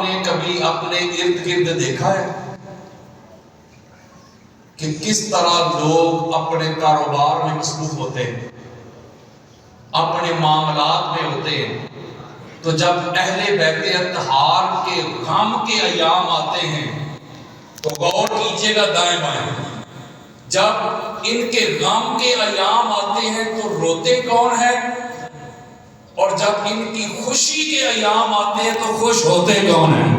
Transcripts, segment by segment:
نے کبھی اپنے ارد گرد دیکھا ہے کہ کس طرح لوگ اپنے کاروبار میں مصروف ہوتے ہیں، اپنے معاملات میں ہوتے ہیں، تو جب اہل بیت اطہار کے غم کے ایام آتے ہیں تو غور کیجئے گا دائیں بائیں، جب ان کے غم کے ایام آتے ہیں تو روتے کون ہیں، اور جب ان کی خوشی کے ایام آتے ہیں تو خوش ہوتے کون ہیں؟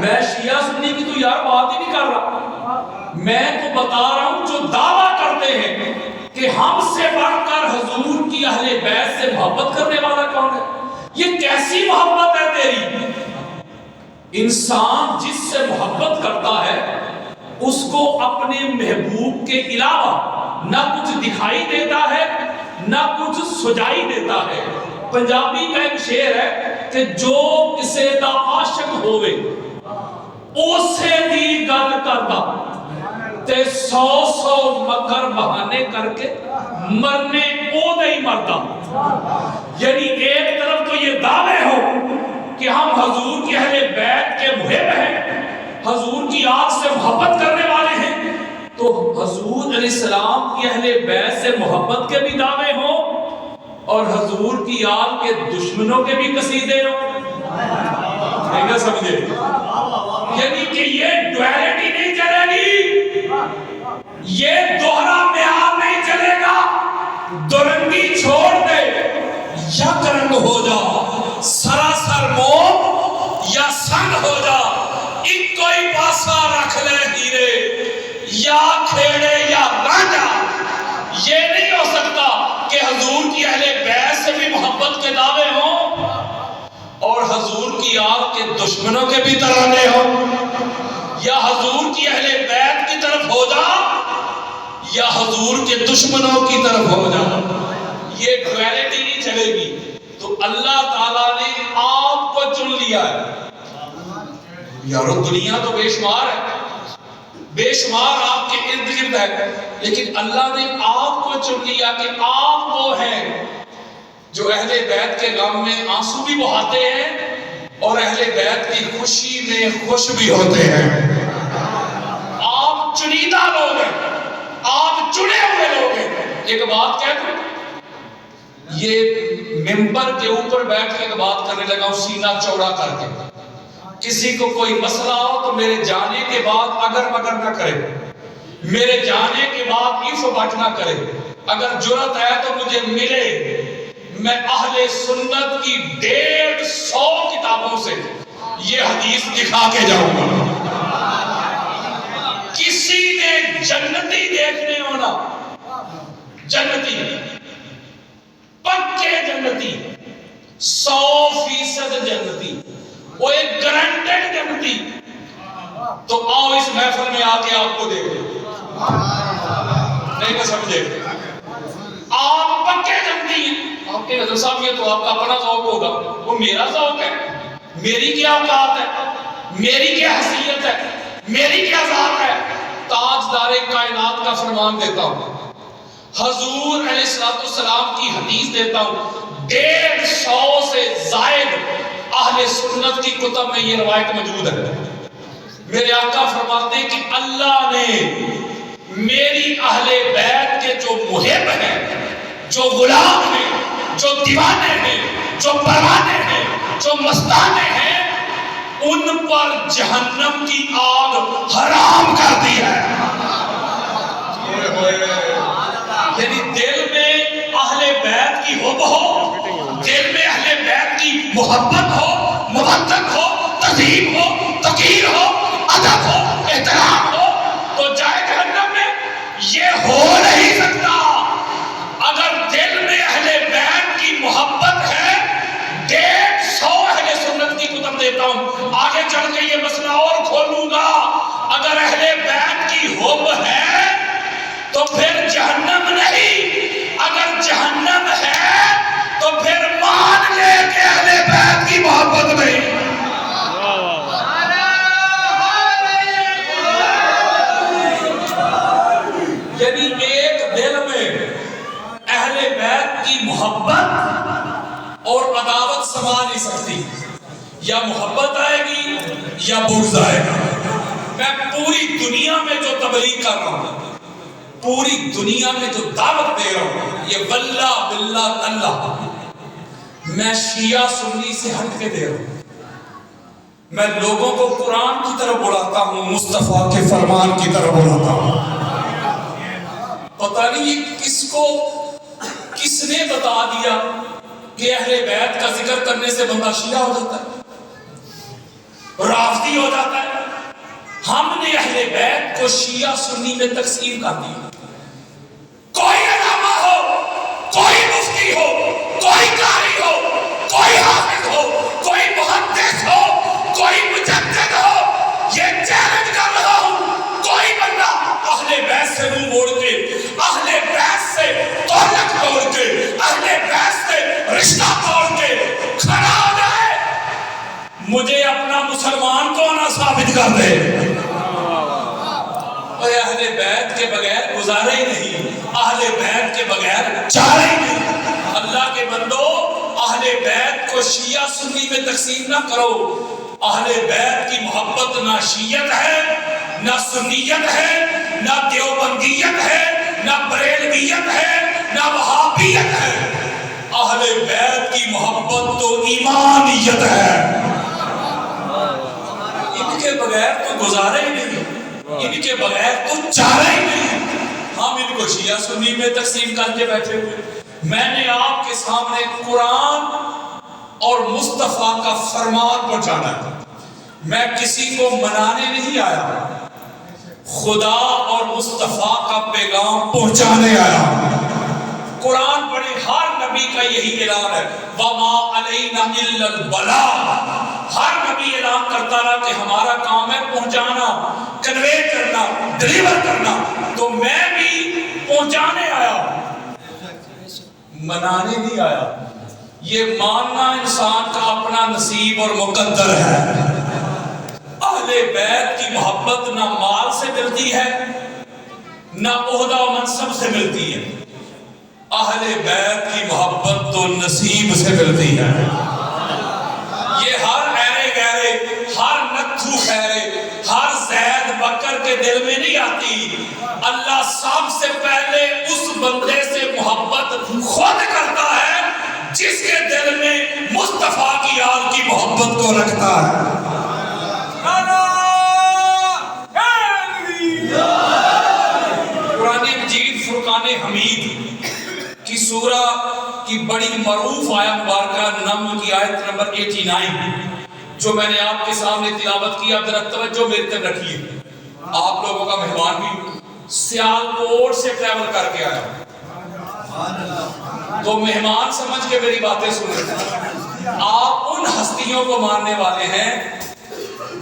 میں شیعہ سنی کی تو یار بات ہی نہیں کر رہا، میں تو بتا رہا ہوں جو دعویٰ کرتے ہیں کہ ہم سے بڑھ کر حضور کی اہل بیت سے محبت کرنے والا کون ہے؟ یہ کیسی محبت ہے تیری؟ انسان جس سے محبت کرتا ہے اس کو اپنے محبوب کے علاوہ نہ کچھ دکھائی دیتا ہے نہ کچھ سجائی دیتا ہے۔ پنجابی کا ایک شعر ہے کہ جو کسے دا عاشق ہوئے اسے دی گل کردا تے 100 مکر بہانے کر کے مرنے او دے ہی مردا۔ یعنی ایک طرف تو یہ دعوے ہو کہ ہم حضور کی اہل بیت کے محب ہیں، حضور کی آگ سے محبت کرنے والے ہیں، تو حضور علیہ السلام کی اہل بیت سے محبت کے بھی دعوے ہوں اور حضور کی آگ کے دشمنوں کے بھی قصیدے ہوں۔ نہیں سمجھے؟ یعنی کہ یہ ڈویلٹی نہیں چلے گی، یہ دوہرا معیار نہیں چلے گا۔ دورنگی چھوڑ دے، یک رنگ ہو جا، سراسر موت یا سنگ ہو جا، ایک کوئی پاسا رکھ لے ہیرے، یا کھیڑے یا رانجا۔ یہ نہیں ہو سکتا کہ حضور کی اہل بیت سے بھی محبت کے دعوے ہوں اور حضور کی آگ کے دشمنوں کے بھی ترانے ہوں، یا حضور کی اہل بیت کی طرف ہو جا یا حضور کے دشمنوں کی طرف ہو جا، یہ ڈویلٹی نہیں چلے گی۔ تو اللہ تعالیٰ نے آپ کو چن لیا ہے۔ یارو دنیا تو بے شمار ہے، بے شمار آپ کے ارد گرد ہے، لیکن اللہ نے آپ کو چن لیا کہ آپ وہ ہیں جو اہل بیت کے غم میں آنسو بھی بہاتے ہیں اور اہل بیت کی خوشی میں خوش بھی ہوتے ہیں۔ آپ چنیدہ لوگ ہیں، آپ چنے ہوئے لوگ ہیں۔ ایک بات کہہ دوں، یہ ممبر کے اوپر بیٹھ کے بات کرنے لگا ہوں سینہ چوڑا کر کے، کسی کو کوئی مسئلہ ہو تو میرے جانے کے بعد اگر مگر نہ کرے، میرے جانے کے بعد ایف بٹ نہ کرے، اگر جرت ہے تو مجھے ملے، میں اہل سنت کی 150 کتابوں سے یہ حدیث دکھا کے جاؤں گا۔ کسی نے جنتی دیکھنے ہونا، جنتی پکے جنتی، 100% جنتی، وہ ایک گارنٹیڈ جنتی، تو آؤ اس محفل میں آ کے آپ کو دیکھیں۔ نہیں سمجھے؟ آپ پکے جنتی ہیں۔ آپ کے نظر صاحب یہ تو آپ کا اپنا ذوق ہوگا، وہ میرا ذوق ہے، میری کیا اوقات ہے، میری کیا حیثیت ہے، میری کیا ذات ہے۔ تاجدار کائنات کا فرمان دیتا ہوں، حضور علیہ السلام کی حدیث دیتا ہوں، 150 سے زائد اہل سنت کی کتب میں یہ روایت موجود ہے۔ میرے آقا فرماتے ہیں کہ اللہ نے میری اہل بیت کے جو محب ہیں، جو غلام ہیں، جو دیوانے ہیں، جو پروانے ہیں، جو مستانے ہیں، ان پر جہنم کی آگ حرام کر دی ہے۔ یعنی دل میں اہل بیت کی حب ہو، دل میں اہل بیت کی محبت ہو، مودت ہو، تعظیم ہو، توقیر ہو، ادب ہو، احترام ہو، تو جائے جہنم میں۔ یہ ہو نہیں سکتا۔ اگر دل میں اہل بیت کی محبت ہے، 150 اہل سنت کی کتب دیتا ہوں، آگے چل کے یہ مسئلہ اور کھولوں گا۔ اگر اہل بیت کی حب ہے تو پھر جہنم نہیں، اگر جہنم ہے تو پھر مان لے کہ اہل بیت کی محبت نہیں۔ یعنی ایک دل میں اہل بیت کی محبت اور عداوت سما نہیں سکتی، یا محبت آئے گی یا بغض آئے گا. میں پوری دنیا میں جو تبلیغ کر رہا ہوں، پوری دنیا میں جو دعوت دے رہا ہوں، یہ واللہ باللہ اللہ میں شیعہ سنی سے ہٹ کے دے رہا ہوں. میں لوگوں کو قرآن کی طرف بلاتا ہوں، مصطفیٰ کے فرمان کی طرف بلاتا ہوں. پتہ نہیں یہ کس نے بتا دیا کہ اہل بیت کا ذکر کرنے سے بندہ شیعہ ہو جاتا ہے، رافضی ہو جاتا ہے. ہم نے اہل بیت کو شیعہ سنی میں تقسیم کر دیا. کوئی علامہ ہو، کوئی مفتی ہو، کوئی قاری ہو، کوئی حافظ ہو، کوئی محدث ہو، کوئی مجدد ہو، یہ چیلنج کر رہا ہوں، کوئی بندہ اہل بیت سے منہ موڑ کے، اہل بیت سے تعلق توڑ کے، اہل بیت سے رشتہ توڑ کے کھڑا ہو جائے، مجھے اپنا مسلمان کو نہ ثابت کر دے. اور اہل بیت کے بغیر گزارے ہی نہیں، اہل بیت کے بغیر چارے ہی نہیں. اللہ کے بندو، اہل بیت کو شیعہ سنی میں تقسیم نہ کرو. اہل بیت کی محبت نہ شیعت ہے، نہ سنیت ہے، نہ دیوبندیت ہے، نہ بریلویت ہے، نہ وہابیت ہے. اہل بیت کی محبت تو ایمانیت ہے. ان کے بغیر تو گزارے ہی نہیں، ان کے بغیر تو چارہ ہی نہیں. ہم ان کو شیعہ سنی میں تقسیم کر کے بیٹھے ہوئے. میں نے آپ کے سامنے قرآن اور مصطفیٰ کا فرمان پہنچانا ہے. میں کسی کو منانے نہیں آیا، خدا اور مصطفیٰ کا پیغام پہنچانے آیا. قرآن پڑھے، ہر نبی کا یہی اعلان ہے، وَمَا عَلَيْنَا إِلَّا الْبَلَاغُ. ہر نبی اعلان کرتا رہا کہ ہمارا کام ہے پہنچانا، کنوے کرنا، ڈلیور کرنا. تو میں بھی پہنچانے آیا، منانے نہیں آیا. یہ ماننا انسان کا اپنا نصیب اور مقدر ہے. اہل بیت کی محبت نہ مال سے ملتی ہے، نہ عہدہ و منصب سے ملتی ہے. اہل بیت کی محبت تو نصیب سے ملتی ہے. یہ ہر ایرے گہرے، ہر نتھو خیرے، ہر زید بکر کے دل میں نہیں آتی. اللہ سب سے پہلے اس بندے سے محبت خود کرتا ہے جس کے دل میں مصطفیٰ کی آل کی محبت کو رکھتا ہے. قرآن مجید فرقان حمید کی سورہ کی بڑی معروف آیت مبارکہ نمل کی آیت نمبر 89 جو میں نے آپ کے سامنے تلاوت کی. اب ذرا توجہ میری طرف رکھیے. آپ لوگوں کا مہمان بھی سیالکوٹ سے ٹریول کر کے آیا، تو مہمان سمجھ کے میری باتیں سنیں. آپ ان ہستیوں کو ماننے والے ہیں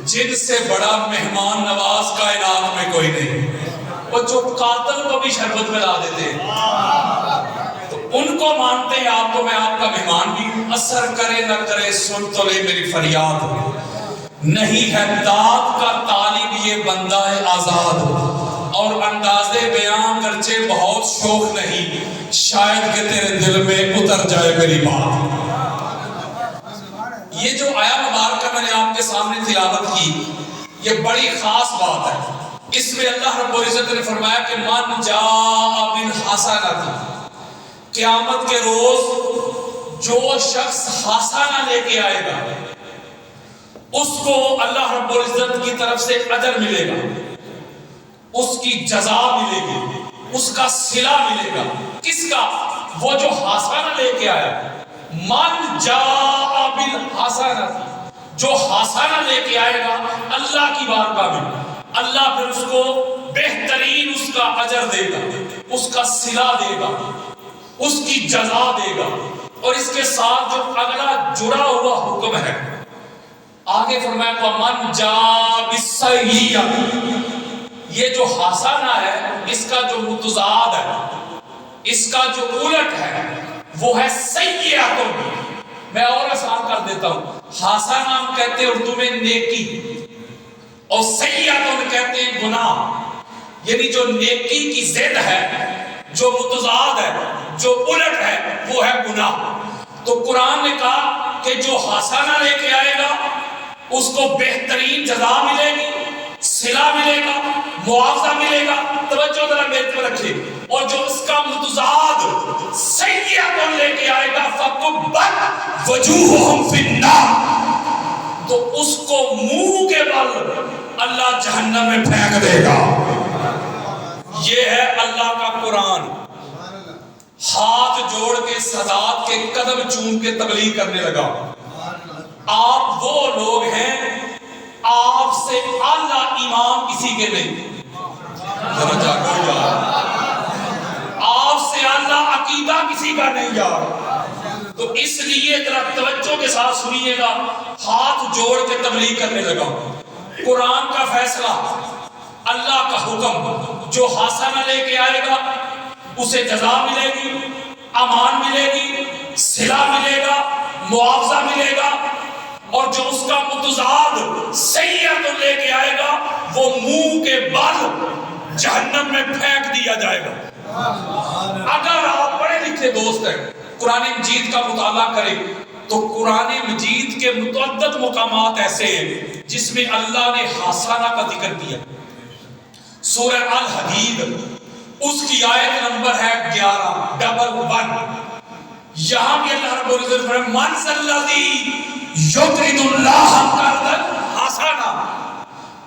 جن سے بڑا مہمان نواز کائنات میں کوئی نہیں، اور جو قاتل کو بھی شربت میں لا دیتے ہیں، تو ان کو مانتے ہیں آپ. تو میں آپ کا مہمان بھی ہوں. اثر کرے نہ کرے سن تو لے میری فریاد. نہیں ہے داد کا طالب یہ بندہ ہے آزاد، اور انداز بیان گرچہ بہت شوق نہیں، شاید کہ تیرے دل میں اتر جائے میری بات. یہ جو آیا مبارکہ میں نے آپ کے سامنے تلاوت کی، یہ بڑی خاص بات ہے. اس میں اللہ رب العزت نے فرمایا کہ من جاء بالحسنۃ، قیامت کے روز جو شخص حسنہ لے کے آئے گا اس کو اللہ رب العزت کی طرف سے اجر ملے گا، اس کی جزا ملے گی، اس کا صلہ ملے گا. کس کا؟ وہ جو حسنہ لے کے آیا. من جاء بالحسنۃ، جو حسنہ لے کے آئے گا اللہ کی بارگاہ میں، اللہ پھر اس کو بہترین اس کا اجر دے گا، اس کا صلہ دے گا، اس کی جزا دے گا. اور اس کے ساتھ جو اگلا جڑا ہوا حکم ہے، آگے فرمایا وَمَنْ جَاءَ بِالسَّيِّئَةِ، یہ جو حسنہ ہے اس کا جو متضاد ہے، اس کا جو الٹ ہے وہ ہے سیئۃ. میں اور آسان کر دیتا ہوں. حسنہ ہم کہتے ہیں اردو میں نیکی، اور سیئۃ ہم کہتے ہیں گناہ. یعنی جو نیکی کی ضد ہے، جو متضاد ہے، جو الٹ ہے، وہ ہے گناہ. تو قرآن نے کہا کہ جو حسنہ لے کے آئے گا اس کو بہترین جزا ملے گی، صلہ ملے گا، معاوضہ ملے گا. توجہ ذرا میرے پہ رکھیے. اور جو اس کا متضاد سیئۃ لے کے آئے گا فَكُبَّتْ وُجُوهُهُمْ فِي النَّارِ، تو اس کو منہ کے بل اللہ جہنم میں پھینک دے گا. یہ ہے اللہ کا قرآن. ہاتھ جوڑ کے سادات کے قدم چوم کے تبلیغ کرنے لگا. آپ وہ لوگ ہیں آپ سے اعلیٰ امام کسی کے نہیں. ذرا جاگو یار، آپ سے اعلیٰ عقیدہ کسی کا نہیں یار. تو اس لیے ذرا توجہ کے ساتھ سنیے گا. ہاتھ جوڑ کے تبلیغ کرنے لگا. قرآن کا فیصلہ، اللہ کا حکم، جو حسنہ لے کے آئے گا اسے جزا ملے گی، امان ملے گی، صلہ ملے گا، معاوضہ ملے گا. اور جو اس کا متضاد سیئۃ لے کے آئے گا وہ منہ کے بل جہنم میں پھینک دیا جائے گا. اگر آپ پڑھے لکھے دوست ہیں، قرآن مجید کا مطالعہ کریں تو قرآن مجید کے متعدد مقامات ایسے ہیں جس میں اللہ نے حسنہ کا ذکر کیا. سورہ الحدید اس کی آیت نمبر ہے 11 یہاں بھی اللہ رب العزت فرمائے من ذی یقرض اللہ قرضا حسنا.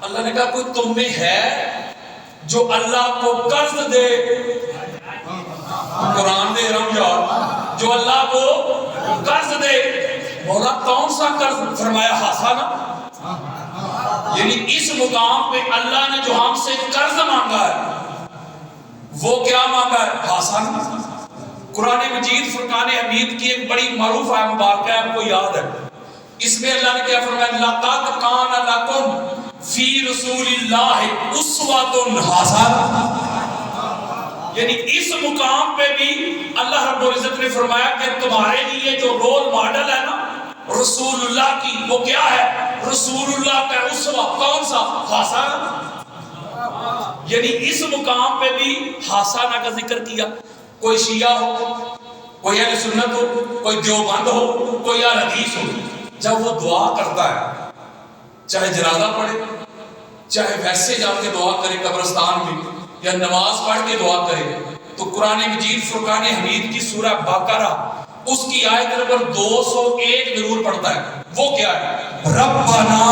اللہ نے کہا کوئی تم میں ہے جو اللہ کو قرض دے. قرآن دے رہا ہوں یار، جو اللہ کو قرض دے. مولا کون سا قرض؟ فرمایا حسنا. یعنی اس مقام پہ اللہ نے جو ہم سے قرض مانگا ہے وہ کیا مانگا ہے؟ حسنا. قرآن مجید فرقان حمید کی ایک بڑی معروف آیت مبارکہ ہے، آپ کو یاد ہے. اس میں اللہ نے کیا فرمایا؟ لَقَدْ كَانَ لَكُمْ فِي رَسُولِ اللَّهِ أُسْوَةٌ حَسَنَةٌ. یعنی اس مقام پہ بھی اللہ رب العزت نے فرمایا کہ تمہارے لیے جو رول ماڈل ہے نا رسول اللہ کی، وہ کیا ہے؟ رسول اللہ کا اسوہ. کون سا؟ حسنہ. یعنی اس مقام پہ بھی حسنہ کا ذکر کیا. کوئی شیعہ ہو، کوئی اہل سنت ہو، کوئی دیوبند ہو، کوئی اہل حدیث ہو، جب وہ دعا کرتا ہے چاہے جنازہ پڑھے، چاہے ویسے جا کے دعا کرے قبرستان میں، یا نماز پڑھ کے دعا کرے، تو قرآن مجید فرقان حمید کی سورہ بقرہ اس کی آیت نمبر 201 ضرور پڑھتا ہے. وہ کیا ہے؟ ربنا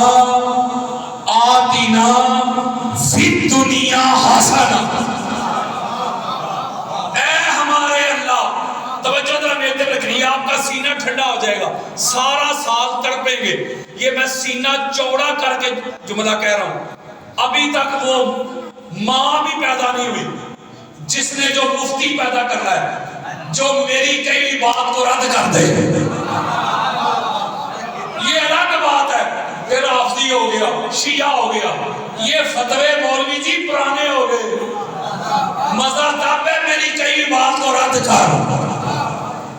آتنا فی الدنیا حسنہ. توجہ ذرا میرے طرف رکھنی ہے، آپ کا سینہ ٹھنڈا ہو جائے گا. سارا سال تڑپیں گے. یہ میں سینہ چوڑا کر کے جملہ کہہ رہا ہوں. ابھی تک وہ ماں بھی پیدا نہیں ہوئی جس نے جو مفتی پیدا کرنا ہے جو میری کئی بات کو رد کر دے. یہ الگ بات ہے. پھر حافظی ہو گیا، شیعہ ہو گیا. یہ فتوے مولوی جی پرانے ہو گئے. مزہ تب ہے میری کئی بات کو رد کر.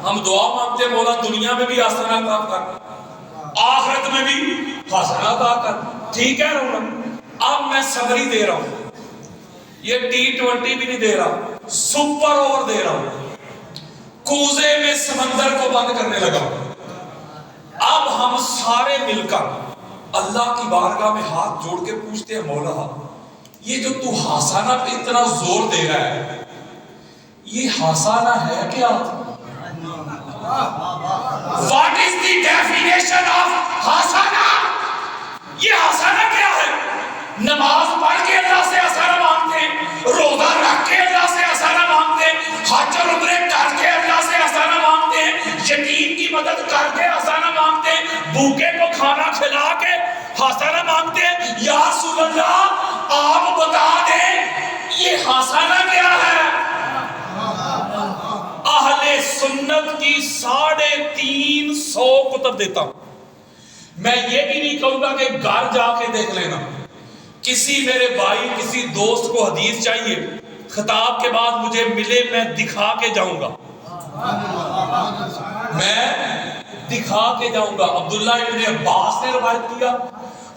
ہم دعا مانگتے ہیں مولا دنیا میں بھی حسنہ عطا کر، آخرت میں بھی حسنہ عطا کر. ٹھیک ہے نا؟ اب میں سمری دے رہا ہوں. یہ T20 بھی نہیں دے رہا، سپر اوور دے رہا ہوں. کوزے میں سمندر کو بند کرنے لگا. اب ہم سارے مل کر اللہ کی بارگاہ میں ہاتھ جوڑ کے پوچھتے ہیں مولا یہ جو تو حسنہ پہ اتنا زور دے رہا ہے یہ حسنہ ہے کیا؟ What is the definition of حسنہ؟ یہ حسنہ کیا ہے؟ نماز پڑھ کے اللہ سے حسنہ مانگتے ہیں، روزہ رکھ کے اللہ سے حسنہ مانگتے ہیں، حج اور عمرے کر کے اللہ سے حسنہ مانگتے ہیں، یتیم کی مدد کر کے حسنہ مانگتے ہیں، بھوکے کو کھانا کھلا کے حسنہ مانگتے ہیں. یا رسول اللہ آپ بتا دیں یہ حسنہ کیا ہے؟ اہل سنت کی 350 کتب دیتا ہوں. میں یہ بھی نہیں کہوں گا کہ گھر جا کے دیکھ لینا. کسی میرے بھائی کسی دوست کو حدیث چاہیے، خطاب کے بعد مجھے ملے، میں دکھا کے جاؤں گا. میں دکھا کے جاؤں گا. عبداللہ ابن عباس نے روایت کیا،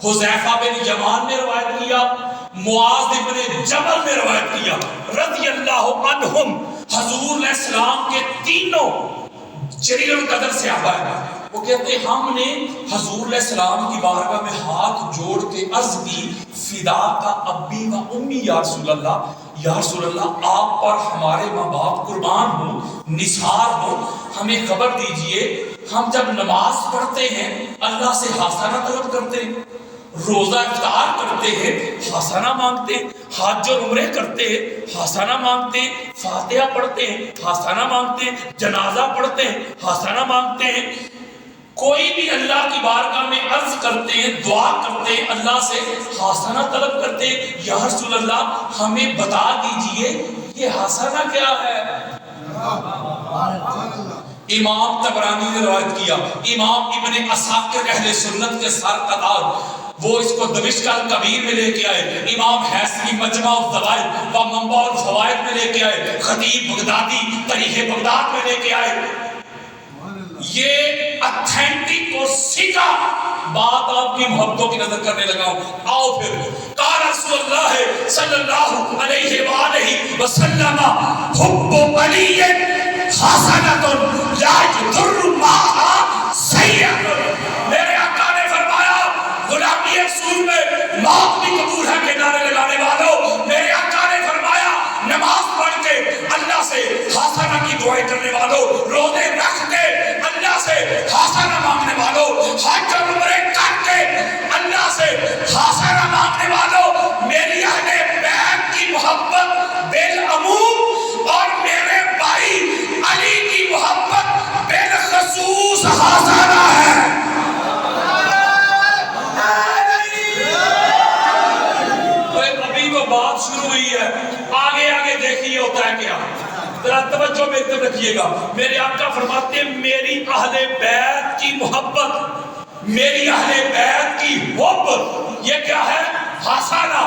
حذیفہ بن یمان نے روایت کیا، معاذ بن جبل نے روایت کیا رضی اللہ عنہم. حضور علیہ السلام کے تینوں جلیل القدر صحابہ ہیں. وہ کہتے ہیں ہم نے حضور علیہ السلام کی بارگاہ میں ہاتھ جوڑ کے عرض کی فدا کا ابی و امی یا رسول اللہ آپ پر ہمارے ماں باپ قربان ہوں، نثار ہوں، ہمیں خبر دیجئے ہم جب نماز پڑھتے ہیں اللہ سے حسنہ طلب کرتے ہیں، روزہ افطار کرتے ہیں حسنہ مانگتے ہیں، حج اور عمرے کرتے ہیں حسنہ مانگتے ہیں، فاتحہ پڑھتے ہیں حسنہ مانگتے ہیں، جنازہ پڑھتے ہیں حسنہ مانگتے ہیں، کوئی بھی اللہ کی بارگاہ میں عرض کرتے ہیں، دعا کرتے ہیں، اللہ سے حسنہ طلب کرتے ہیں، یا رسول اللہ ہمیں بتا دیجئے یہ حسنہ کیا ہے؟ امام طبرانی نے روایت کیا، امام ابن عساکر اہل سنت کے سرقدار، وہ اس کو دمشق الکبیر میں لے کے آئے، امام حیثمی مجمع الزوائد و منبع الفوائد میں لے کے آئے، خطیب بغدادی تاریخ بغداد میں لے کے آئے. یہ اتھینٹک اور سیدھا بات آپ کی محبتوں کی نظر کرنے لگا ہوں. آؤ پھر قال رسول اللہ صلی اللہ علیہ وآلہ وسلم حب علی حسنۃ لا یضر معها سیئۃ. میرے آقا نے فرمایا غلامی رسول میں موت بھی قبول ہے کہ نعرے لگانے والوں. میرے آقا نے فرمایا نماز پڑھ کے اللہ سے حسنہ کی دعائیں کرنے والوں، روزے رکھ کے اللہ سے حسنہ مانگنے والوں، حج اور عمرے کر کے اللہ سے حسنہ مانگنے والوں، میری اہل بیت کی محبت بالعموم اور میرے بھائی علی کی محبت بالخصوص حسنہ ہے. ابھی تو بات شروع ہوئی ہے، آگے آگے دیکھیے ہوتا ہے کیا. ذرا توجہ میری طرف رکھیے گا. میرے آقا فرماتے ہیں میری اہل بیت کی محبت، میری اہل بیت کی محبت، یہ کیا ہے؟ حسنہ.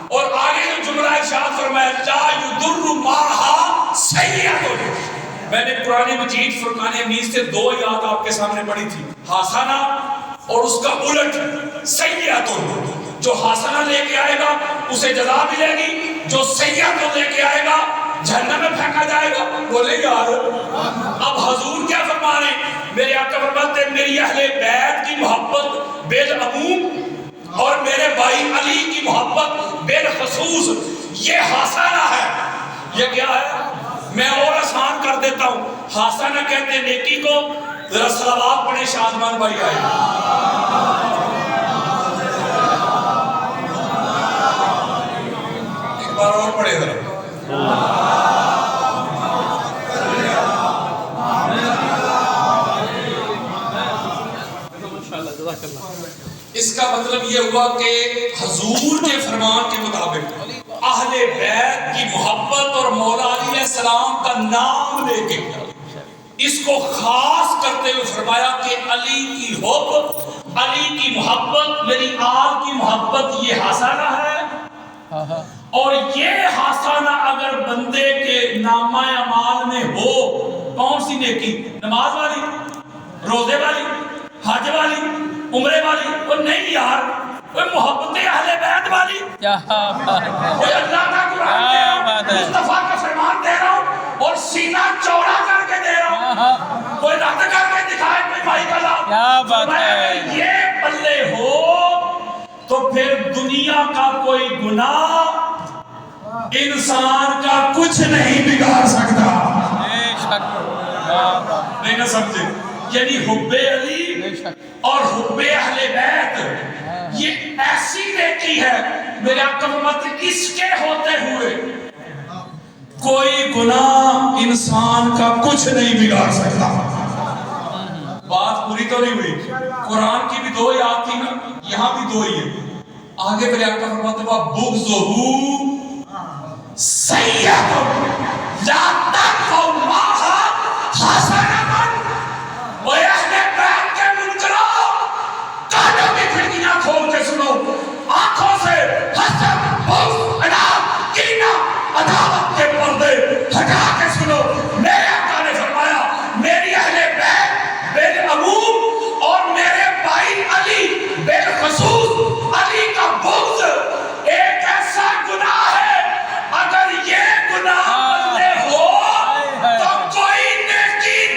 اور آگے جو جملہ ارشاد فرمایا لا یضر معها سیئۃ. میں نے قرآن مجید فرقان حمید سے دو آیات آپ کے سامنے پڑھی تھی، حسنہ اور اس کا الٹ سیئۃ. جو حسنہ لے کے آئے گا اسے جزا ملے گی، جو سیئۃ لے کے آئے گا جہنم میں پھینکا جائے گا. بولے یار اب حضور کیا فرما رہے ہیں؟ میرے آقا فرماتے ہیں میری اہل بیت کی محبت بالعموم اور میرے بھائی علی کی محبت بالخصوص یہ حسنہ ہے. یہ کیا ہے؟ میں اور آسان کر دیتا ہوں. حسنہ کہتے ہیں نیکی کو. ذرا صلوات پڑھیں شادمان بھائی آئے. ایک بار اور پڑھے ذرا. اس کا مطلب یہ ہوا کہ حضور کے فرمان کے مطابق اہل بیت کی محبت اور مولا علی علیہ السلام کا نام لے کے اس کو خاص کرتے ہوئے فرمایا کہ علی کی حب، علی کی محبت، میری آل کی محبت یہ حسنہ ہے. اور یہ حسنہ اگر بندے کے نامہ اعمال میں ہو، کون سی نیکی؟ نماز والی، روزے والی، حج والی، عمرے والی؟ وہ نہیں یار، وہ محبت اہل بیت والی. کوئی اللہ کا قرآن دے رہا ہوں، مصطفیٰ کا فرمان دے رہا ہوں اور سینہ چوڑا کر کے دے رہا ہوں. کوئی رد کر کے دکھائے کوئی بھائی کا لام. کیا بات ہے. یہ پلے ہو تو پھر دنیا کا کوئی گناہ انسان کا کچھ نہیں بگاڑ سکتا. نہیں نہ سمجھے؟ یعنی حب علی اور حب اہل بیت یہ ایسی نیکی ہے میرے آقا فرماتے ہیں اس کے ہوتے ہوئے کوئی گناہ انسان کا کچھ نہیں بگاڑ سکتا. بات پوری تو نہیں ہوئی. قرآن کی بھی دو آیات تھی نا، یہاں بھی دو ہی ہے. آگے میرے آقا فرماتے ہیں بغضہ سیئۃ لا تقوا معها حسنۃ. وہ اہل بیت کے منکروں کانوں کی کھڑکیاں کھول کے سنو، آنکھوں سے حسد، بغض، عناد، کینہ، عداوت کے پردے ہٹا کے سنو. میرے آقا نے فرمایا میری اہل بیت بالعموم اور میرے بھائی علی بالخصوص علی کا بغض ایک ایسا گناہ ہے اگر یہ گناہ بندے ہو تو کوئی نیکی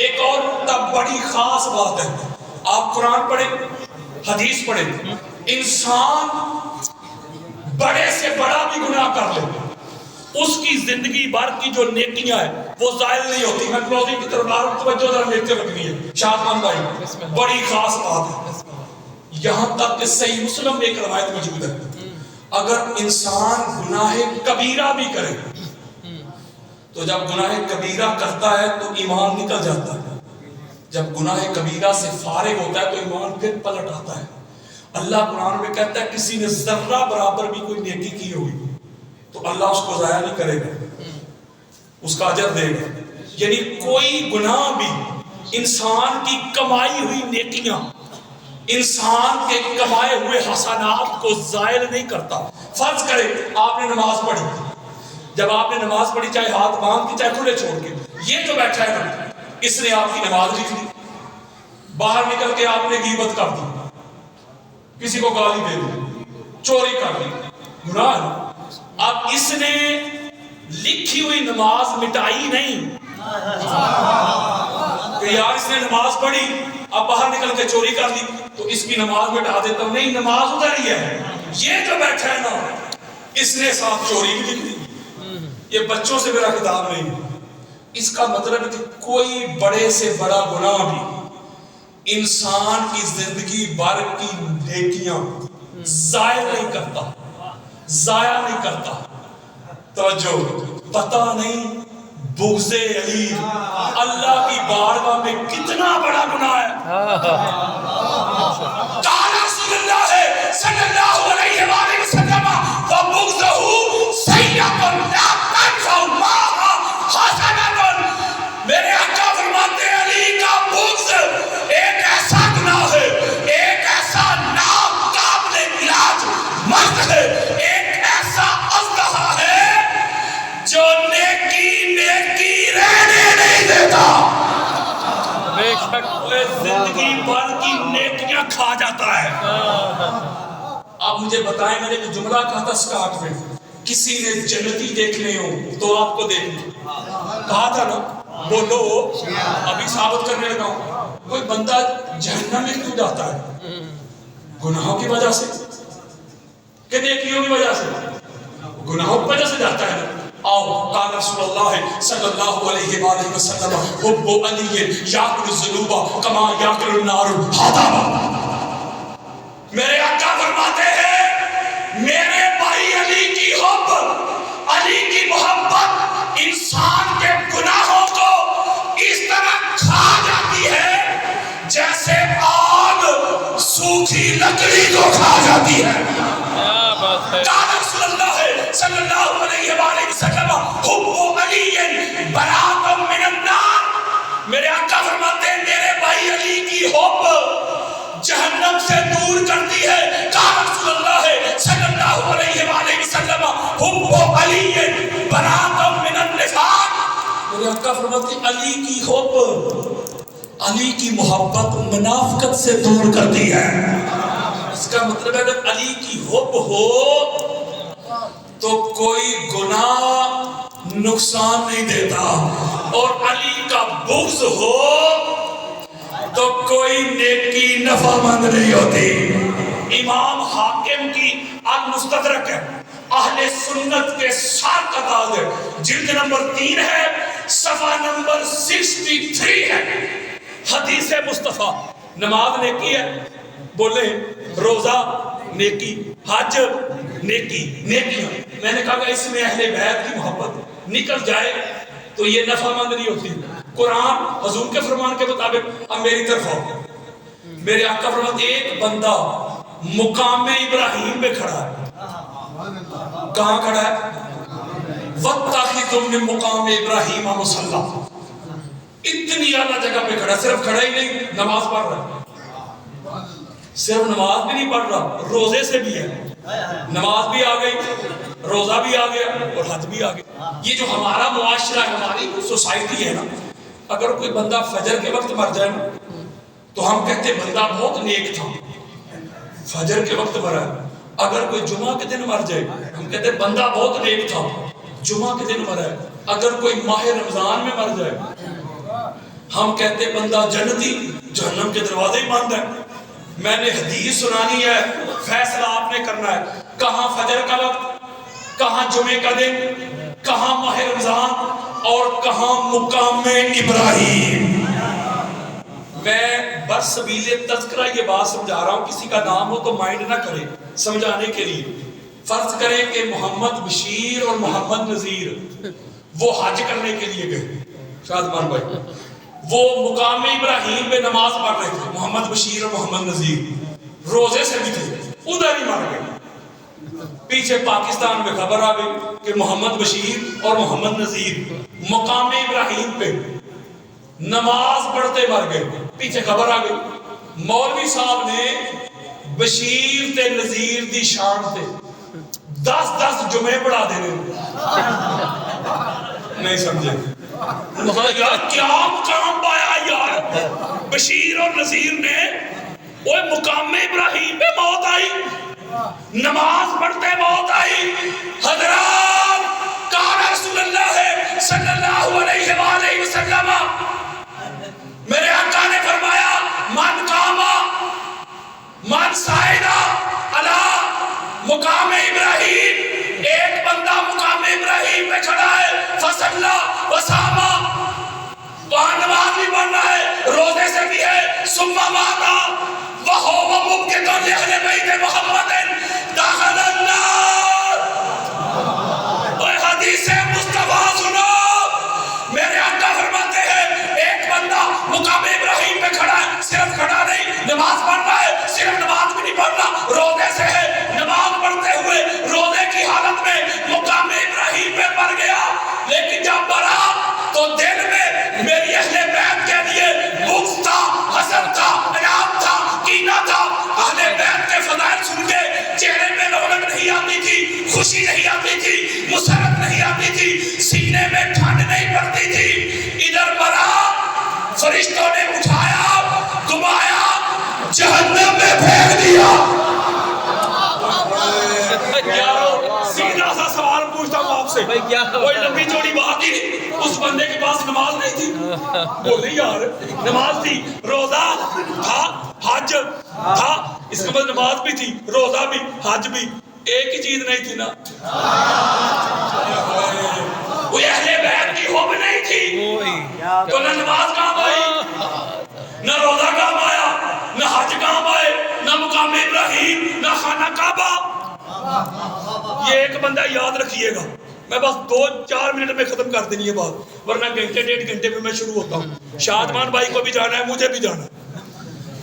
ایک اور نقطہ بڑی خاص بات ہے، آپ قرآن پڑھیں، حدیث پڑھیں، انسان بڑے سے بڑا بھی گناہ کر لے، اس کی زندگی بھر کی جو نیکیاں ہیں وہ ظاہر نہیں ہوتی. میں کلوزنگ کی طرف لا رہا ہوں، توجہ ذرا میرے طرف رکھنی ہے شادمان بھائی، بڑی خاص بات ہے. یہاں تک کہ صحیح مسلم میں ایک روایت موجود ہے، اگر انسان گناہ کبیرہ بھی کرے تو جب گناہ کبیرہ کرتا ہے تو ایمان نکل جاتا ہے، جب گناہ کبیرہ سے فارغ ہوتا ہے تو ایمان پھر پلٹ آتا ہے. اللہ قرآن میں کہتا ہے کسی نے ذرہ برابر بھی کوئی نیکی کی ہوگی تو اللہ اس کو ضائع نہیں کرے گا، اس کا اجر دے گا. یعنی کوئی گناہ بھی انسان کی کمائی ہوئی نیکیاں، انسان کے کمائے ہوئے حسنات کو زائل نہیں کرتا. فرض کرے آپ نے نماز پڑھی، جب آپ نے نماز پڑھی چاہے ہاتھ باندھ کے چاہے کھلے چھوڑ کے، یہ جو بیٹھا ہے نا اس نے آپ کی نماز لکھ لی، باہر نکل کے آپ نے غیبت کر دی، کسی کو گالی دے دی، چوری کر دی، گناہ ہے. اب اس نے لکھی ہوئی نماز مٹائی نہیں کہ یار اس نے نماز پڑھی اب باہر نکل کے چوری کر دی تو اس کی نماز مٹا دیتا ہوں، نہیں، نماز ادھر ہی ہے. یہ جو بیٹھا ہے نا اس نے ساتھ چوری بھی لکھ دی. یہ بچوں سے میرا خطاب نہیں، اس کا مطلب ہے کہ کوئی بڑے سے بڑا گناہ بھی انسان کی زندگی بھر کی نیکیاں ضائع نہیں کرتا، ضائع نہیں کرتا. توجہ، پتہ نہیں بغض علی اللہ کی بارگاہ میں کتنا بڑا گناہ ہے. قال رسول اللہ صلی اللہ علیہ وآلہ وسلم وبغضه سیئۃ لا تنفع الله حسنۃ. میرے آقا فرماتے ہیں علی کا بغض ایک ایسا گناہ ہے، ایک ایسا ناقابل علاج مرض ہے، ایک ایسا اژدہا ہے جو نیکی رہنے نہیں دیتا، زندگی بھر کی نیکیاں کھا جاتا ہے. آپ مجھے بتائیں، میں نے ایک جملہ کہا تھا سٹارٹ میں، کسی نے جنتی دیکھنے ہو تو آپ کو دیکھنا کہا تھا نا، بولو ابھی ثابت کرنے لگا ہوں. کوئی بندہ جہنم میں کیوں جاتا ہے؟ گناہوں کی وجہ سے کہ نیکیوں کی وجہ سے؟ گناہوں کی وجہ سے جاتا ہے. آؤ، قال رسول اللہ صلی اللہ علیہ وآلہ وسلم حب علی یاکل الذنوب کما یاکل النار الحطب. میرے آقا فرماتے ہیں میرے بھائی علی کی حب، علی کی محبت انسان کے گناہوں کو اس طرح کھا جاتی ہے جیسے آگ سوکھی لکڑی کو کھا جاتی ہے. قال رسول اللہ صلی اللہ علیہ وآلہ وسلم حب علی براءۃ من النار. میرے آقا فرماتے ہیں میرے بھائی علی کی حب جہنم سے دور کرتی ہے. قال رسول اللہ صلی اللہ علیہ وآلہ وسلم حب علی براءۃ من النفاق. میرے آقا فرماتے ہیں علی کی حب، علی کی محبت منافقت سے دور کرتی ہے. اس کا مطلب ہے اگر علی کی حب ہو تو کوئی گناہ نقصان نہیں دیتا، اور علی کا بغض ہو تو کوئی نیکی نفع مند نہیں ہوتی. امام حاکم کی المستدرک ہے، اہل سنت کے ساتھ کا تاج ہے، جلد نمبر 3 ہے، صفحہ نمبر 63 ہے. حدیث مصطفیٰ، نماز نیکی ہے، بولے روزہ نیکی، حج نیکی، نیکیاں. میں نے کہا کہ اس میں اہل بیت کی محبت نکل جائے تو یہ نفع مند نہیں ہوتی. قرآن حضور کے فرمان کے مطابق اب میری طرف آؤ. میرے آقا فرماتے ایک بندہ مقام ابراہیم پہ کھڑا ہے. کہاں کھڑا ہے؟ وَاتَّخِذُوا مِن مُقَامِ إِبْرَاهِيمَ مُصَلًّى. اتنی اعلیٰ جگہ پہ کھڑا، صرف کھڑا ہی نہیں، نماز پڑھ رہا ہے. صرف نماز بھی نہیں پڑھ رہا، روزے سے بھی ہے. نماز بھی آ گئی، روزہ بھی آ گیا اور حج بھی آ گیا. یہ جو ہمارا معاشرہ ہے، ہماری سوسائٹی ہے نا، اگر کوئی بندہ فجر کے وقت مر جائے نا تو ہم کہتے ہیں بندہ بہت نیک تھا، فجر کے وقت مرا ہے. اگر کوئی جمعہ کے دن مر جائے ہم کہتے ہیں بندہ بہت نیک تھا، جمعہ کے دن مرا ہے. اگر کوئی ماہ رمضان میں مر جائے ہم کہتے بندہ جنتی، جہنم کے دروازے ہی بند ہیں. میں نے حدیث سنانی ہے، فیصلہ آپ نے کرنا ہے. کہاں فجر کا وقت، کہاں جمعے کا دن، کہاں ماہ رمضان اور کہاں مقام ابراہیم. میں برسبیل تذکرہ یہ بات سمجھا رہا ہوں، کسی کا نام ہو تو مائنڈ نہ کرے سمجھانے کے لیے. فرض کریں کہ محمد بشیر اور محمد نذیر وہ حج کرنے کے لیے گئے، شادمان بھائی، وہ مقام ابراہیم پہ نماز پڑھ رہے تھے. محمد بشیر اور محمد نذیر روزے سے بھی تھے، ادھر ہی مر گئے. پیچھے پاکستان میں خبر آ گئی کہ محمد بشیر اور محمد نذیر مقام ابراہیم پہ نماز پڑھتے مر گئے. پیچھے خبر آ گئی، مولوی صاحب نے بشیر تے نذیر دی شان تے 10 جمعے پڑھا دینے. نہیں سمجھے یار کیا مقام پایا یار. بشیر اور نذیر نے وہ مقام ابراہیم پہ موت آئی، نماز پڑھتے موت آئی. حضرات قال رسول اللہ صلی اللہ علیہ وآلہ وسلم، میرے آقا نے فرمایا من قاما من سائدہ علی مقام ابراہیم، ایک بندہ مقام ابراہیم پہ کھڑا ہے، فصلا وصاما، وہاں نماز بھی پڑھنا ہے، روزے سے بھی ہے، ثم ماتا وہو مبغض لأہل بیت محمد دخل النار. اور حدیث مصطفیٰ سنو، میرے آقا فرماتے ہیں ایک بندہ مقام ابراہیم پہ کھڑا ہے، صرف کھڑا نہیں، نماز پڑھنا ہے، صرف نماز بھی نہیں پڑھنا، روزے سے ہے، نماز پڑھتے ہوئے روزے کی حالت میں مقام ابراہیم پہ مر گیا. لیکن جب مرا تو دل میں میری اہل بیت کے لیے بغض تھا، حسد تھا، عناد تھا، کینہ تھا. اہل بیت کے فضائل سن کے چہرے پہ رونق نہیں آتی تھی، خوشی نہیں آتی تھی، مسرت نہیں آتی تھی، سینے میں ٹھنڈ نہیں پڑتی تھی. ادھر مرا، فرشتوں نے اٹھایا، گھمایا، جہنم میں پھینک دیا. سیدھا سا سوال پوچھتا ہوں آپ سے، کوئی لمبی چوڑی بات ہی نہیں. اس بندے کے پاس نماز نہیں تھی، بولے یار نماز تھی، روزہ تھا، حج تھا، اس کے بعد نماز بھی تھی، روزہ بھی، حج بھی، ایک ہی چیز نہیں تھی نا. وہ اہل بیت کی حب نہیں تھی تو نہ نماز کام آئی، نہ روزہ کام آیا، نہ حج کام آئے، نہ مقام ابراہیم، نہ خانہ کعبہ. یہ ایک بندہ یاد رکھیے گا. میں بس 2-4 منٹ میں ختم کر دینی یہ بات، ورنہ گھنٹے 1.5 گھنٹے میں میں شروع ہوتا ہوں. شادمان بھائی کو بھی جانا ہے، مجھے بھی جانا ہے.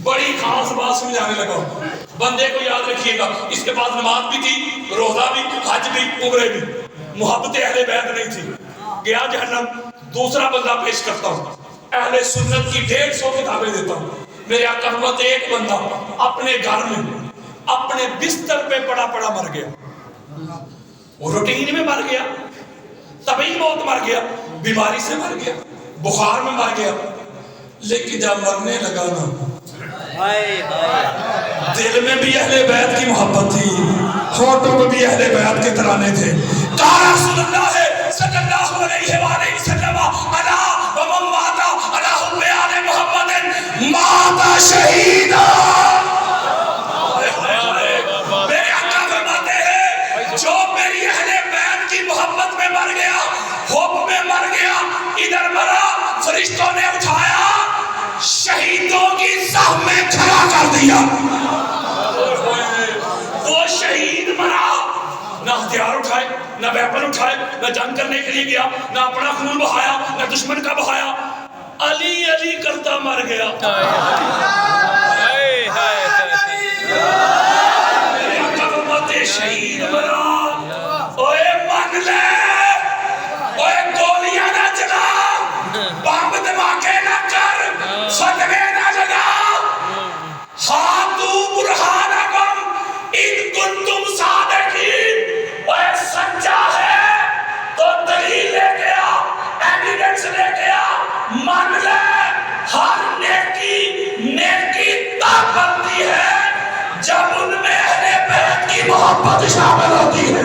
بڑی خاص بات سمجھانے لگا ہوں، بندے کو یاد رکھیے گا. اس کے پاس نماز بھی تھی، روزہ بھی، حج بھی، عمرے بھی، محبت اہل بیت نہیں تھی، گیا جہنم. دوسرا بندہ پیش کرتا ہوں، اہل سنت کی 150 کتابیں دیتا ہوں. میرے آقا فرماتے ایک بندہ اپنے گھر میں اپنے بستر پہ پڑا پڑا مر گیا. وہ روٹین میں مر گیا، طبعی موت مر گیا، بیماری سے مر گیا، بخار میں مر گیا. لیکن جب مرنے لگا نا، دل میں بھی اہل بیت کی محبت تھی، ہونٹوں میں بھی اہل بیت کے ترانے تھے. قال رسول اللہ صلی اللہ علیہ وآلہ وسلم الا ومن مات علی حب آل محمد مات شہیدا. میرے آقا فرماتے ہیں جو میری اہل بیت کی محبت میں مر گیا، حب میں مر گیا، ادھر مرا، فرشتوں نے اٹھایا، شہیدوں کی صف میں کھڑا کر دیا. وہ شہید مرا، نہ ہتھیار اٹھائے، نہ ویپن اٹھائے، نہ جنگ کرنے کے لیے گیا، نہ اپنا خون بہایا، نہ دشمن کا بہایا، علی علی کرتا مر گیا. شہید مرا، اوے من لے، اوے گولیاں نہ چلا، بم دھماکے نہ کر، فتوے نہ لگا. ہاتھو برہانکم ان کنتم صادقین. اوے سچا ہے تو دلیل لے گیا، ایویڈنس لے گیا. من لے، ہر نیکی تب بنتی ہے جب ان میں اہل بیت کی محبت شامل ہوتی ہے.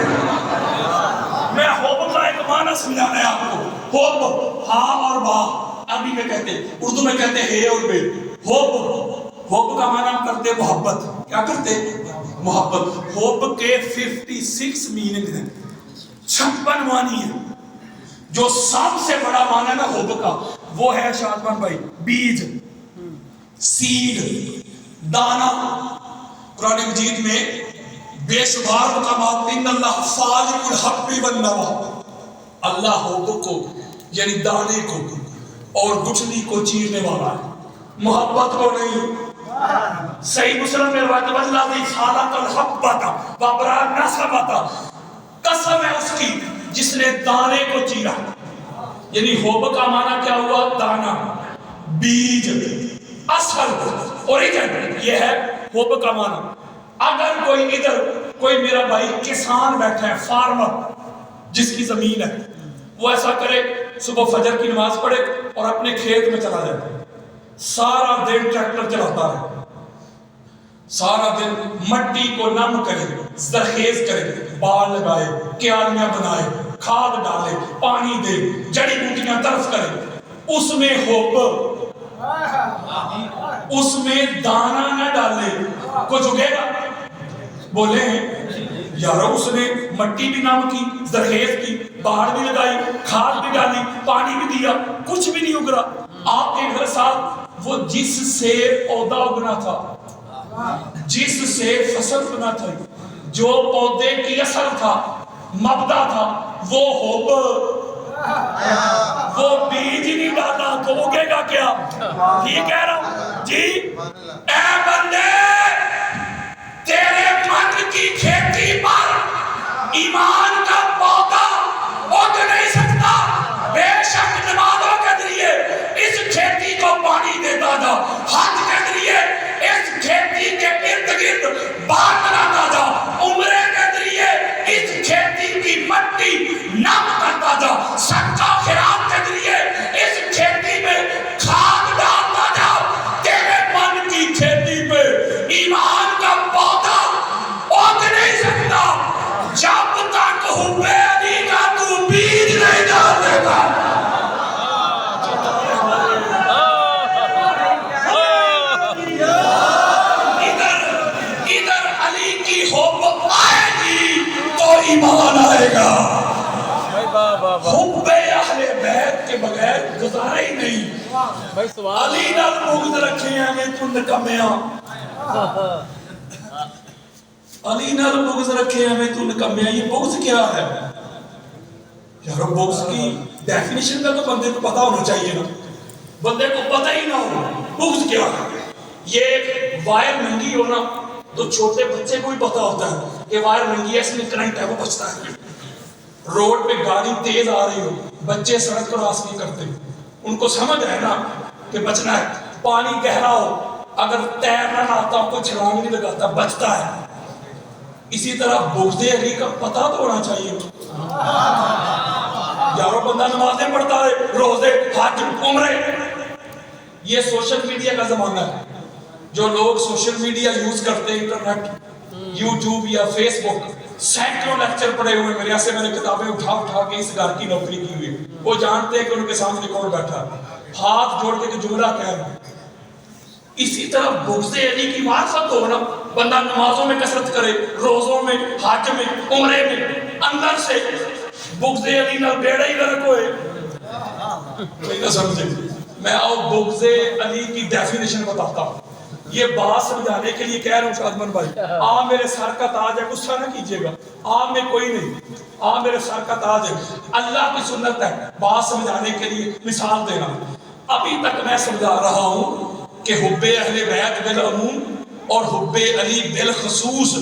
میں حب کا ایک معنی سمجھانا ہے آپ کو. حب ہاں اور با، عربی میں کہتے ہیں، اردو میں کہتے ہیں ہے اور بے. ہوپ کا معنی ہم کرتے محبت. کیا کرتے؟ محبت. ہوپ کے 56 میننگ ہیں، 56 معنی ہیں. جو سب سے بڑا معنی ہے نا ہوپ کا، وہ ہے شادمان بھائی بیج، سیڈ، دانا. قرآن مجید میں بے شمار مقامات ان اللہ فالق الحب والنوى، اللہ ہوپ کو یعنی دانے کو اور گٹھلی کو چیرنے والا ہے، محبت کو نہیں. صحیح مسلم میں روایت والذی خلق الحبۃ وبرأ النسمۃ، قسم ہے اس کی جس نے دانے کو چیرا. یعنی ہوپ کا معنی کیا ہوا؟ دانا، بیج، اصل، اوریجن. یہ ہے ہوپ کا معنی. اگر کوئی ادھر کوئی میرا بھائی کسان بیٹھا ہے، فارمر جس کی زمین ہے، وہ ایسا کرے صبح فجر کی نماز پڑھے اور اپنے کھیت میں چلا جائے، سارا دن ٹریکٹر چلاتا ہے، سارا دن مٹی کو نم کرے، زرخیز کرے، بال لگائے، کیاریاں بنائے، کھاد ڈالے، پانی دے، جڑی بوٹیاں طرف کرے، اس میں ہوپ، اس میں دانا نہ ڈالے، کچھ اگے گا؟ بولے یارو اس نے مٹی بھی نم کی، زرخیز کی، باڑ بھی لگائی، کھاد بھی ڈالی، پانی بھی دیا، کچھ بھی نہیں اگرا. آپ کے گھر ساتھ وہ جس سے پودا اگنا تھا، جس سے فصل بنا تھا، جو پودے کی اصل تھا، مبدا تھا، وہ ہوپ، وہ بیج نہیں ڈالا تو اگے گا کیا؟ ٹھیک کہہ رہا ہوں جی. اے بندے، تیرے من کی کھیتی پر ایمان کا پودا اگ نہیں سکتا. بے شک نمازوں کے ذریعے اس کھیتی کو پانی دیتا جا، حج کے ذریعے اس کھیتی کے ارد گرد باغ بناتا جا، عمرے کے ذریعے اس کھیتی کی مٹی نم کرتا جا، صدقہ خیرات کے ذریعے اس کھیتی میں کھاد ڈالتا جا. تیرے من کی کھیتی پہ ایمان کا پودا اگ نہیں سکتا جب تک حب علی کا تو بیج نہیں ڈال دیتا. ادھر علی کی حب آئے گی تو ایمان آئے گا. حب اہل بیت کے بغیر گزارا ہی نہیں. علی نال بغض رکھے ہیں میں تو نکمیاں، علی نال بغض رکھے ہیں میں تو نکمیاں. یہ بغض کیا ہے یارو؟ بغض کی ڈیفینیشن کا تو بندے کو پتا ہونا چاہیے نا. بندے کو پتا ہی نہ ہو بغض کیا ہے. یہ وائر ننگی ہونا تو چھوٹے بچے کو بھی پتا ہوتا ہے کہ وائر ننگی ہے، اس میں کرنٹ ہے، وہ بچتا ہے. روڈ پہ گاڑی تیز آ رہی ہو، بچے سڑک کراس نہیں کرتے، ان کو سمجھ ہے نا کہ بچنا ہے. پانی گہرا ہو، اگر تیرنا نہ آتا کوئی چھلانگ نہیں لگاتا، بچتا ہے. اسی طرح بغض علی کا پتہ تو ہونا چاہیے. یارو بندہ نمازیں پڑھتا ہے، روزے، حج، عمرے. یہ سوشل میڈیا کا زمانہ ہے. جو لوگ سوشل میڈیا یوز کرتے ہیں، انٹرنیٹ، یوٹیوب یا فیس بک، سینکڑوں لیکچر پڑے ہوئے میرے سے، میں نے کتابیں اٹھا کے اس گھر کی نوکری کی ہوئی. وہ جانتے ہیں کہ ان کے سامنے کون بیٹھا، ہاتھ جوڑ کے جملہ کہہ رہا ہے. اسی طرح بغض علی کی معرفت ہو نا، بندہ نمازوں میں کثرت کرے، روزوں میں، حج میں، عمرے میں، اندر سے بغض علی نہ بیڑا ہی غرق ہوئے. کوئی نہ سمجھے. میں آؤ بغض علی کی ڈیفینیشن بتاتا ہوں. یہ بات سمجھانے کے لیے کہہ رہا ہوں شادمان بھائی، آپ میرے سر کا تاج ہے، غصہ نہ کیجیے گا. آپ میں کوئی نہیں، آپ میرے سر کا تاج ہے. اللہ کی سنت ہے بات سمجھانے کے لیے مثال دینا. ابھی تک میں سمجھا رہا ہوں کہ حب اہل بیت بالعموم اور حب علی بالخصوص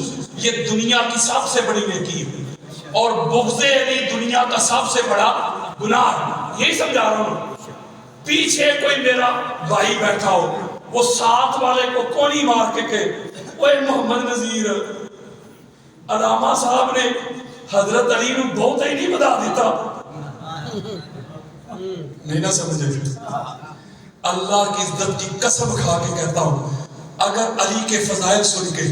یہ دنیا کی سب سے بڑی نیکی ہے، اور بغض علی دنیا کا سب سے بڑا گناہ ہے. یہی سمجھا رہا ہوں. پیچھے کوئی میرا بھائی بیٹھا ہو، وہ ساتھ والے کو کونی مار کے کہے، اوے محمد نذیر، علامہ صاحب نے حضرت علی نو بہت ہی نہیں بتا دیتا. نہیں نہ سمجھے. اللہ کی عزت کی قسم کھا کے کہتا ہوں، اگر علی کے فضائل سن کے،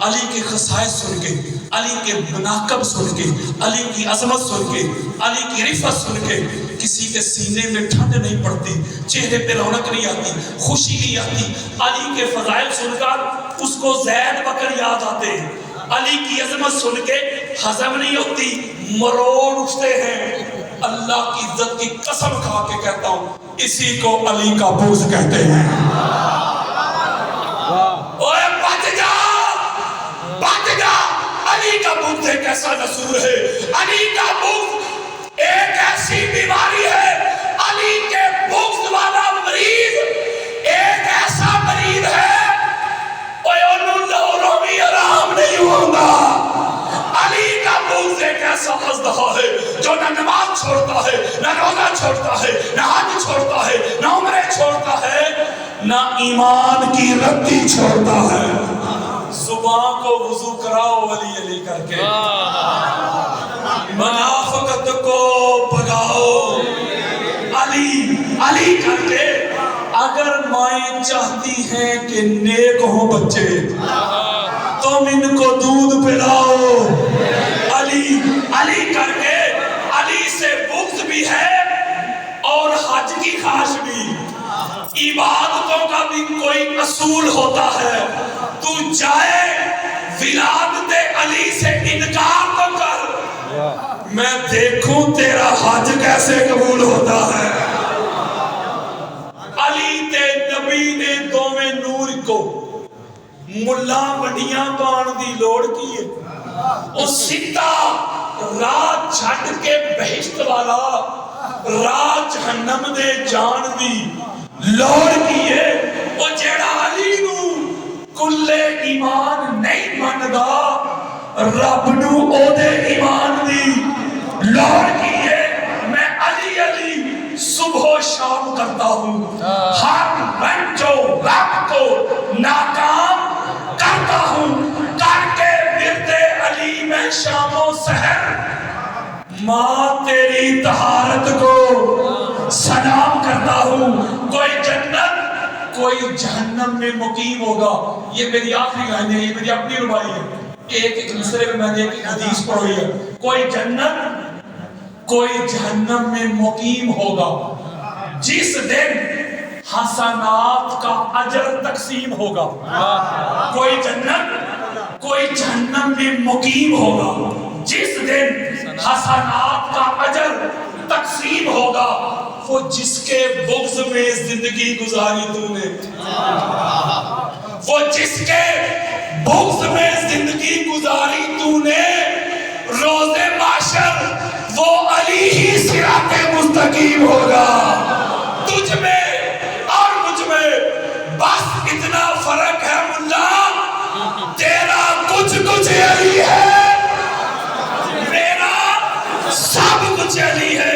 علی کے خصائص سن کے، علی کے مناقب سن کے، علی کی عظمت سن کے، علی کی رفعت سن کے کسی کے سینے میں ٹھنڈ نہیں پڑتی، چہرے پہ رونق نہیں آتی، خوشی نہیں آتی۔ علی کے فضائل سن کر اس کو زید بکر یاد آتے ہیں، علی کی عظمت سن کے ہضم نہیں ہوتی، مروڑ اٹھتے ہیں۔ اللہ کی عزت کی قسم کھا کے کہتا ہوں، اسی کو علی کا بغض کہتے ہیں۔ اوے بچ جا، بچ جا، علی کا بغض ایک ایسا نسور ہے، علی کا بغض ایک ایسی بیماری ہے، علی کے بغض والا مریض ایک ایسا مریض ہے، اوے انہوں رومی آرام نہیں ہوگا۔ علی کا بغض ایک ایسا ازدہا ہے جو نہ نماز چھوڑتا ہے، نہ روزہ چھوڑتا ہے، نہ حج چھوڑتا ہے، نہ عمرے چھوڑتا ہے، نہ ایمان کی رتی چھوڑتا ہے۔ زبان کو وضو کراؤ علی علی کر کے، منافقت کو بھگاؤ علی علی کر کے۔ اگر مائیں چاہتی ہیں کہ نیک ہوں بچے، تم ان کو دودھ پلاؤ علی علی کر کے۔ علی سے بغض بھی ہے اور حج کی خواہش بھی، عبادتوں کا بھی کوئی اصول ہوتا ہے۔ تو جائے ولادت علی سے انکار تو کر، میں دیکھوں تیرا حج کیسے قبول ہوتا ہے۔ علی تے نبی نے دوویں نور کو ملا وڈیاں پان دی لوڑ کی ہے، او سیدھا راہ چھڈ کے بہشت والا راہ جہنم دے جان دی لوڑ کی ہے۔ او جیڑا علی نو کلے ایمان نہیں مندا، رب نو او دے ایمان دی لوڑ کی ہے۔ میں علی علی صبح و شام کرتا ہوں، ہر بنچو رب کو ناکام کرتا ہوں، کر کے ورد علی میں شام و سحر ماں تیری طہارت کو سلام کرتا ہوں۔ کوئی جنت کوئی جہنم میں مقیم ہوگا، یہ میری آخری کہانی ہے، یہ میری اپنی روایی ہے، ایک دوسرے میں نے ایک حدیث پڑھی ہے۔ کوئی جنت کوئی جہنم میں مقیم ہوگا جس دن حسنات کا اجر تقسیم ہوگا۔ کوئی جنت کوئی جہنم میں مقیم ہوگا جس دن حسنات کا اجر تقسیم ہوگا۔ وہ جس کے بغض میں زندگی گزاری تو نے، وہ جس کے بغض میں زندگی گزاری تو نے، روز محشر وہ علی ہی صراط مستقیم ہوگا۔ تجھ میں اور مجھ میں بس اتنا فرق ہے ملا، تیرا کچھ علی ہے، میرا سب کچھ علی ہے۔